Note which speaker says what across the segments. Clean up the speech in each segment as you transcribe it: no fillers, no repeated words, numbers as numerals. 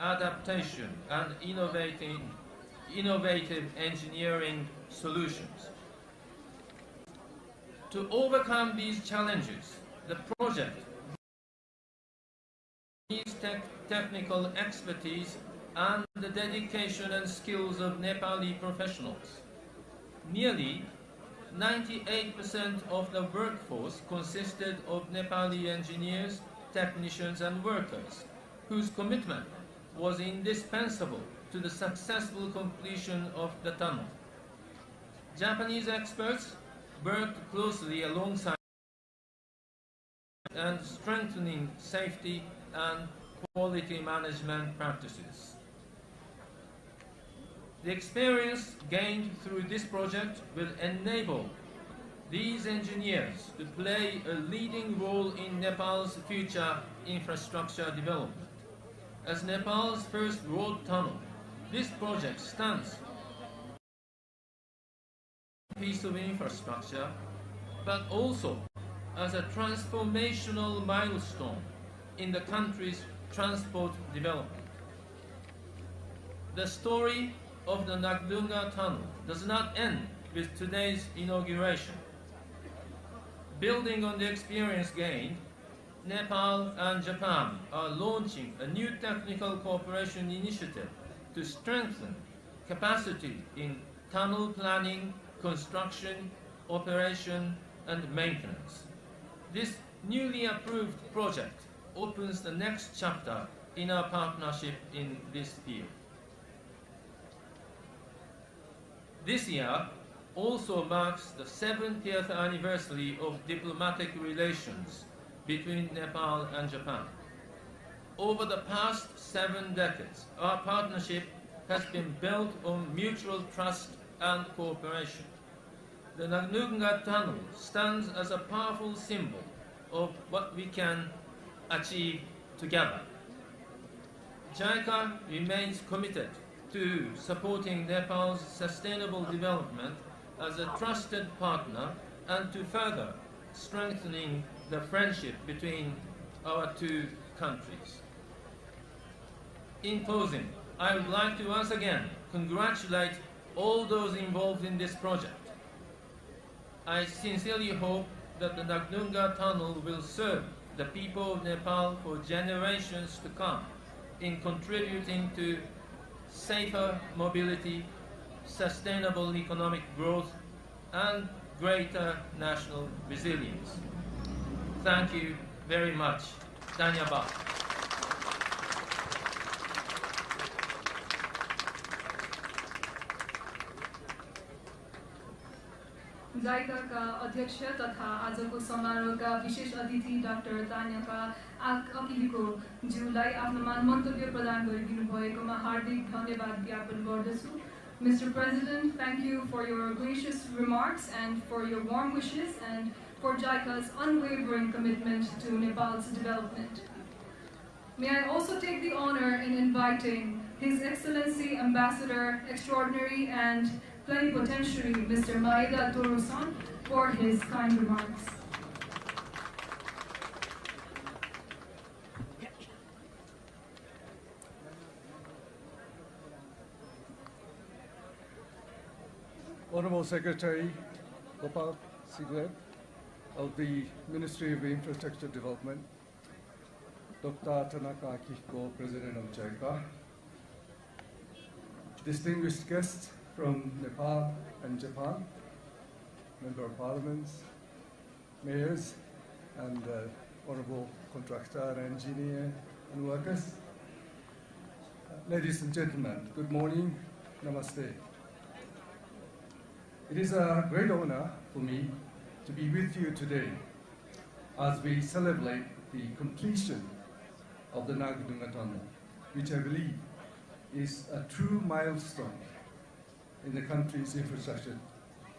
Speaker 1: adaptation, and innovative engineering solutions. To overcome these challenges, the project needs technical expertise and the dedication and skills of Nepali professionals. Nearly 98% of the workforce consisted of Nepali engineers, technicians, and workers, whose commitment was indispensable to the successful completion of the tunnel. Japanese experts worked closely alongside and strengthening safety and quality management practices. The experience gained through this project will enable these engineers to play a leading role in Nepal's future infrastructure development. As Nepal's first road tunnel, this project stands as a piece of infrastructure, but also as a transformational milestone in the country's transport development. The story of the Nagdunga Tunnel does not end with today's inauguration. Building on the experience gained, Nepal and Japan are launching a new technical cooperation initiative to strengthen capacity in tunnel planning, construction, operation, and maintenance. This newly approved project opens the next chapter in our partnership in this field. This year also marks the 70th anniversary of diplomatic relations between Nepal and Japan. Over the past 7 decades, our partnership has been built on mutual trust and cooperation. The Nagdunga Tunnel stands as a powerful symbol of what we can achieve together. JICA remains committed to supporting Nepal's sustainable development as a trusted partner and to further strengthening the friendship between our two countries. In closing, I would like to once again congratulate all those involved in this project. I sincerely hope that the Nagdunga Tunnel will serve the people of Nepal for generations to come in contributing to safer mobility, sustainable economic growth, and greater national resilience. Thank you very much. Dhanyabad.
Speaker 2: JICA का अध्यक्ष तथा आजको समारोहका विशेष अतिथि doctor तान्याका अकिलिको ज्यूलाई आफ्नो मन्तव्य प्रदान गरिदिनु भएकोमा हार्दिक धन्यवाद ज्ञापन गर्दछु. Mr. President, thank you for your gracious remarks and for your warm wishes and for JICA's unwavering commitment to Nepal's development. May I also take the honor in inviting His Excellency Ambassador Extraordinary and Plenipotentiary Mr. Maeda Torosan for his kind remarks.
Speaker 3: Honorable Secretary Gopal Siglet of the Ministry of Infrastructure Development, Dr. Tanaka Akihiko, President of JICA, distinguished guests from Nepal and Japan, Member of Parliaments, mayors, and honorable contractor, engineer, and workers. Ladies and gentlemen, good morning, namaste. It is a great honor for me to be with you today as we celebrate the completion of the Nagdunga Tunnel, which I believe is a true milestone in the country's infrastructure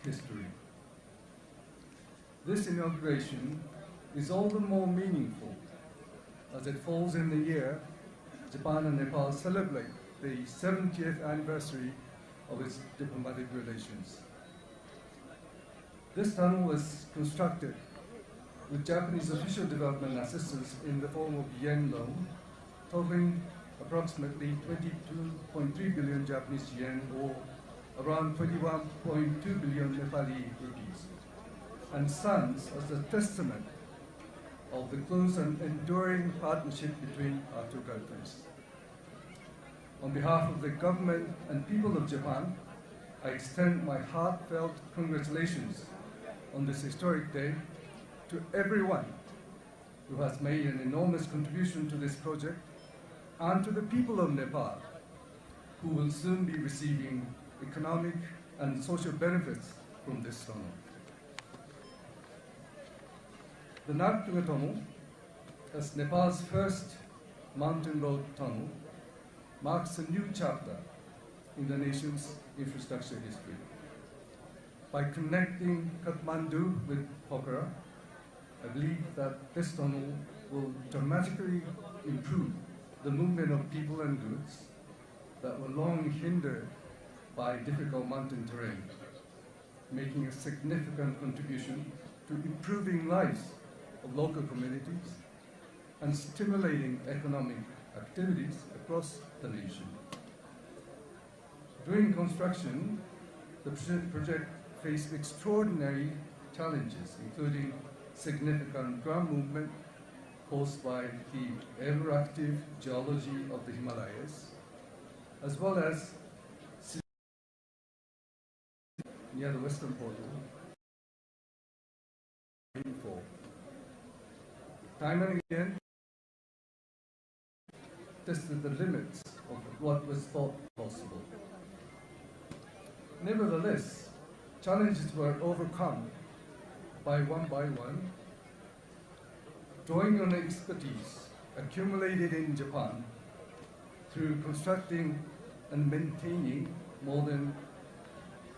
Speaker 3: history. This inauguration is all the more meaningful as it falls in the year Japan and Nepal celebrate the 70th anniversary of its diplomatic relations. This tunnel was constructed with Japanese official development assistance in the form of yen loan, totaling approximately 22.3 billion Japanese yen, or around 21.2 billion Nepali rupees, and stands as a testament of the close and enduring partnership between our two countries. On behalf of the government and people of Japan, I extend my heartfelt congratulations on this historic day to everyone who has made an enormous contribution to this project, and to the people of Nepal, who will soon be receiving economic and social benefits from this tunnel. The Nagdunga Tunnel, as Nepal's first mountain road tunnel, marks a new chapter in the nation's infrastructure history. By connecting Kathmandu with Pokhara, I believe that this tunnel will dramatically improve the movement of people and goods that were long hindered by difficult mountain terrain, making a significant contribution to improving lives of local communities and stimulating economic activities across the nation. During construction, the project faced extraordinary challenges, including significant ground movement caused by the ever-active geology of the Himalayas, as well as near the western portal rainfall. Time and again tested the limits of what was thought possible. Nevertheless, challenges were overcome by one, drawing on expertise accumulated in Japan through constructing and maintaining more than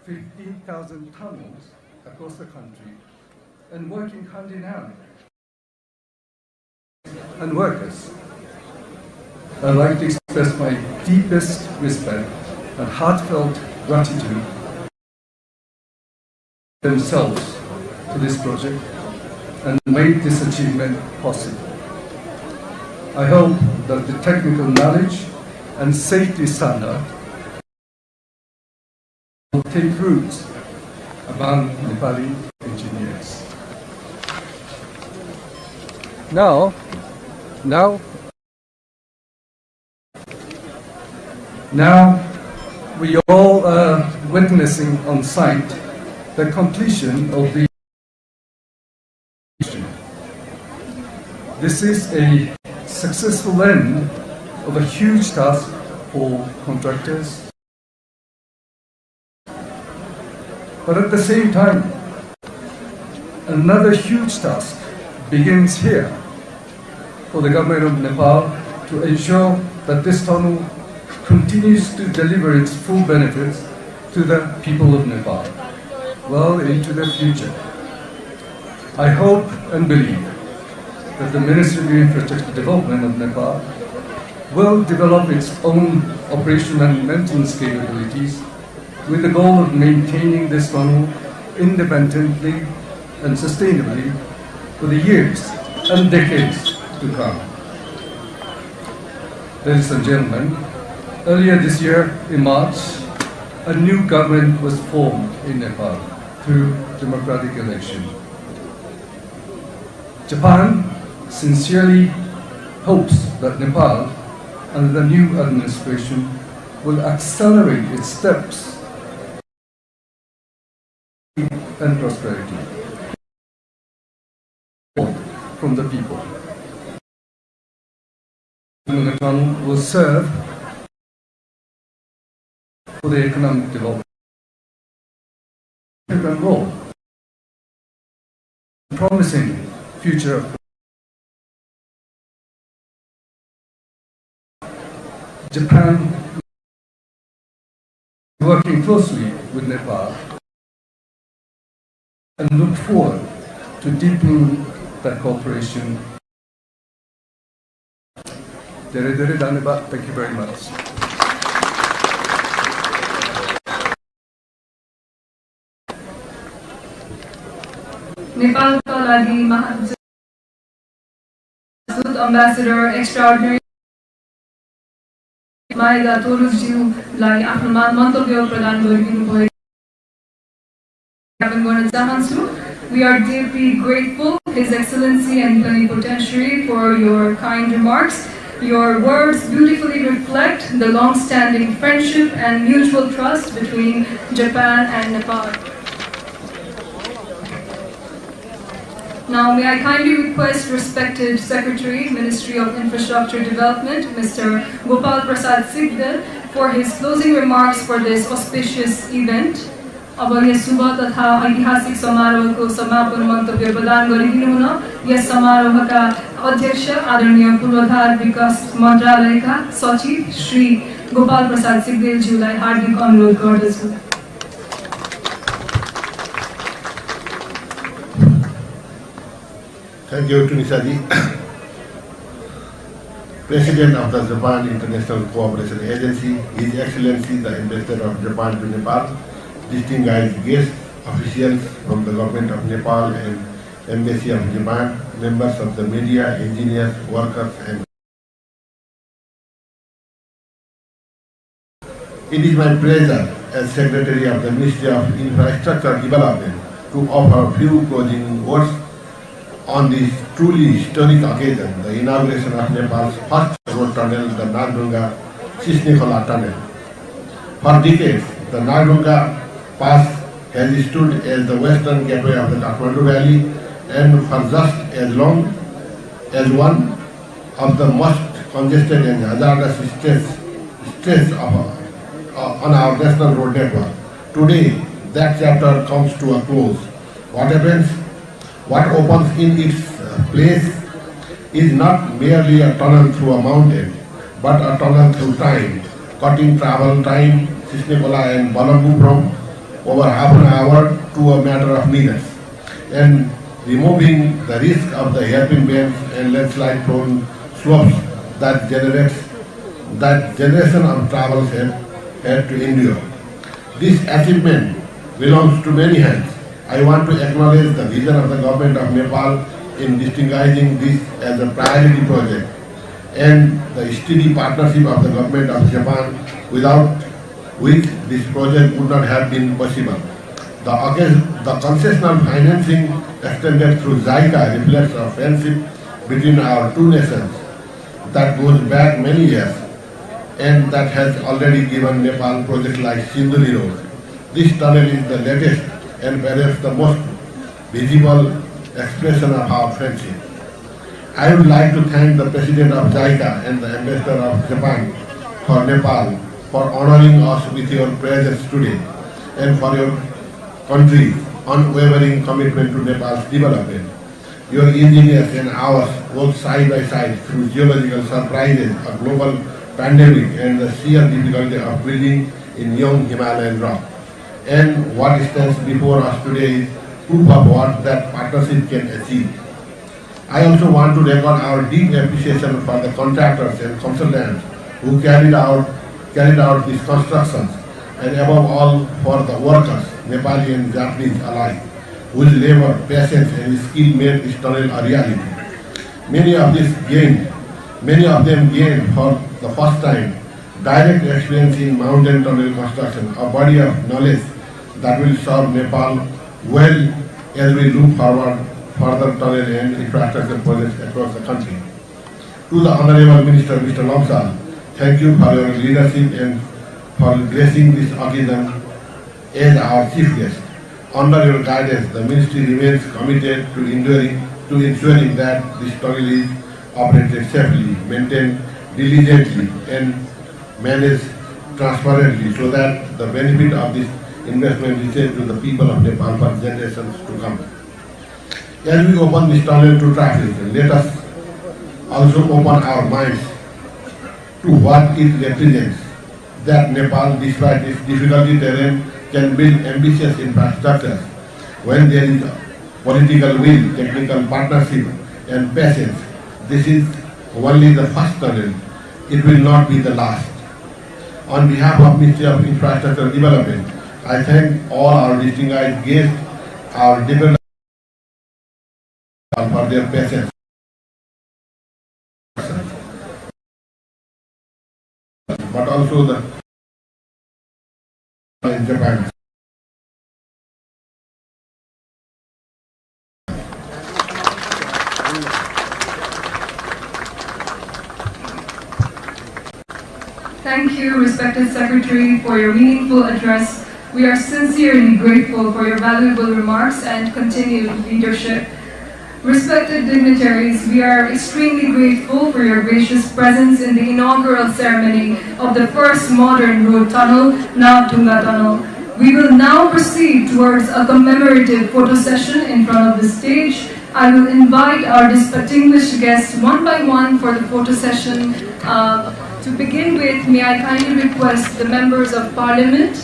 Speaker 3: 15,000 tunnels across the country, and working hand in hand and workers. I'd like to express my deepest respect and heartfelt gratitude themselves to this project and made this achievement possible. I hope that the technical knowledge and safety standard will take roots among Nepali engineers. Now we all are witnessing on site the completion of the. This is a successful end of a huge task for contractors. But at the same time, another huge task begins here for the government of Nepal to ensure that this tunnel continues to deliver its full benefits to the people of Nepal well into the future. I hope and believe that the Ministry of Infrastructure Development of Nepal will develop its own operation and maintenance capabilities with the goal of maintaining this tunnel independently and sustainably for the years and decades to come. Ladies and gentlemen, earlier this year, in March, a new government was formed in Nepal through democratic election. Japan sincerely hopes that Nepal, under the new administration, will accelerate its steps and prosperity from the people. The tunnel will serve for the economic development role, promising future of Japan working closely with Nepal and look forward to deepening that cooperation. Thank you very much.
Speaker 2: Nepal ka लागि Ambassador Extraordinary माइला तोरुसज्यूलाई आफ्नो मन्तव्य प्रदान गरिदिनु भएको गर्न चाहन्छु. We are deeply grateful, His Excellency and Plenipotentiary, for your kind remarks. Your words beautifully reflect the long-standing friendship and mutual trust between Japan and Nepal. Now, may I kindly request respected Secretary, Ministry of Infrastructure Development, Mr. Gopal Prasad Sigdal, for his closing remarks for this auspicious event. अब yes शुभ तथा ऐतिहासिक समारोहको समापन मन्तव्य प्रदान गरिदिनु हुन yes समारोहका अध्यक्ष आदरणीय पूर्वाधार विकास मन्त्रालयका सचिव श्री गोपाल प्रसाद सिग्देलज्यूलाई हार्दिक अनुरोध गर्दछु.
Speaker 4: Thank you, Tunisadi. President of the Japan International Cooperation Agency, His Excellency the Ambassador of Japan to Nepal, distinguished guests, officials from the Government of Nepal and Embassy of Japan, members of the media, engineers, workers, and it is my pleasure as Secretary of the Ministry of Infrastructure Development to offer a few closing words on this truly historic occasion, the inauguration of Nepal's first road tunnel, the Nagdunga-Sisnekola Tunnel. For decades, the Nagdunga Pass has stood as the western gateway of the Kathmandu Valley, and for just as long as one of the most congested and hazardous stretches on our national road network. Today, that chapter comes to a close. What opens in its place is not merely a tunnel through a mountain, but a tunnel through time, cutting travel time, Sisnekola and Balambu from over half an hour to a matter of minutes, and removing the risk of the hairpin bends and landslide-prone slopes that generation of travelers have had to endure. This achievement belongs to many hands. I want to acknowledge the vision of the Government of Nepal in distinguishing this as a priority project and the steady partnership of the Government of Japan, without which this project would not have been possible. The concessional financing extended through JICA reflects a friendship between our two nations that goes back many years and that has already given Nepal projects like Sinduri Road. This tunnel is the latest and perhaps the most visible expression of our friendship. I would like to thank the President of JICA and the Ambassador of Japan for Nepal for honoring us with your presence today and for your country's unwavering commitment to Nepal's development. Your engineers and ours worked side by side through geological surprises, a global pandemic, and the sheer difficulty of building in young Himalayan rock. And what stands before us today is proof of what that partnership can achieve. I also want to record our deep appreciation for the contractors and consultants who carried out these constructions, and above all for the workers, Nepali and Japanese alike, whose labor, patience and skill made this tunnel a reality. Many of them gained for the first time direct experience in mountain tunnel construction, a body of knowledge that will serve Nepal well as we look forward further tunnel and infrastructure projects across the country. To the Honorable Minister, Mr. Lomsal, thank you for your leadership and for gracing this occasion as our chief guest. Under your guidance, the Ministry remains committed to ensuring that this tunnel is operated safely, maintained diligently, and managed transparently, so that the benefit of this investment reaches to the people of Nepal for generations to come. As we open this tunnel to traffic, let us also open our minds to what it represents, that Nepal, despite its difficult terrain, can build ambitious infrastructure when there is political will, technical partnership, and patience. This is only the first tunnel. It will not be the last. On behalf of Ministry of Infrastructure Development, I thank all our distinguished guests, our developers for their patience. but also the in Japan.
Speaker 2: Thank you, respected Secretary, for your meaningful address. We are sincerely grateful for your valuable remarks and continued leadership. Respected dignitaries, we are extremely grateful for your gracious presence in the inaugural ceremony of the first modern road tunnel, Inauguration Tunnel. We will now proceed towards a commemorative photo session in front of the stage. I will invite our distinguished guests one by one for the photo session. To begin with, may I kindly request the members of Parliament,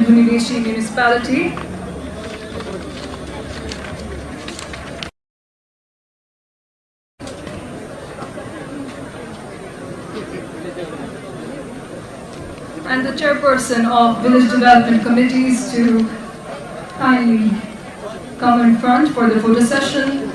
Speaker 2: Inauguration Municipality, and the chairperson of Village Development Committees to kindly come in front for the photo session.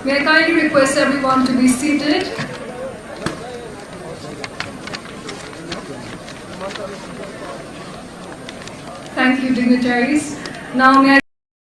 Speaker 2: May I kindly request everyone to be seated. Thank you, dignitaries. Now may I